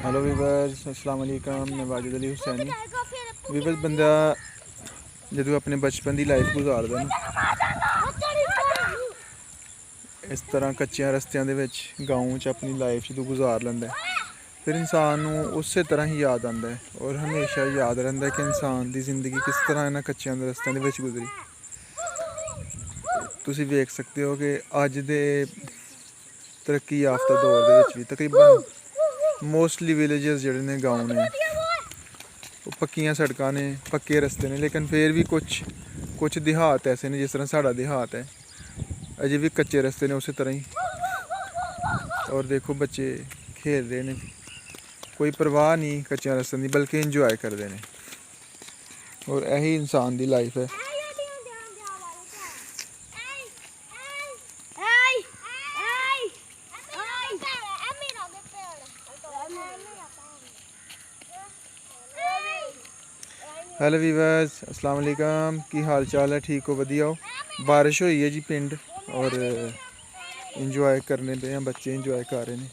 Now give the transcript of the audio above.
Hello viewers, अस्सलाम वालेकुम। मैं वाजिद अली हुसैनी। वीवर्स, बंदा जो अपने बचपन की लाइफ गुजारदा ना इस तरह कच्चे रस्तियां दे विच गाँव च अपनी लाइफ जो गुजार लैंदा है, फिर इंसान उस तरह ही याद आता है और हमेशा याद रहिंदा है कि इंसान की जिंदगी किस तरह इन्हां कच्चे रस्तियां दे विच गुजरी। तुसीं वेख सकते हो कि अज दे तरक्की याफ्ता दौर दे विच भी तकरीबन मोस्टली विलेजेस जिहड़े ने गाँव ने वो पक्कियां सड़कां ने, पक्के रस्ते ने, लेकिन फिर भी कुछ देहात ऐसे ने जिस तरह साड़ा देहात है अजे भी कच्चे रस्ते ने उस तरह ही। और देखो बच्चे खेल रहे हैं, कोई परवाह नहीं कच्चे रस्ते की, बल्कि इंजॉय करते हैं। और यही इंसान की लाइफ है। हेलो वीवर्स, अस्सलाम वालेकुम। की हाल चाल है? ठीक हो? वधिया हो? बारिश हुई है जी पिंड और इंजॉय करने पे हैं, बच्चे इंजॉय कर रहे हैं।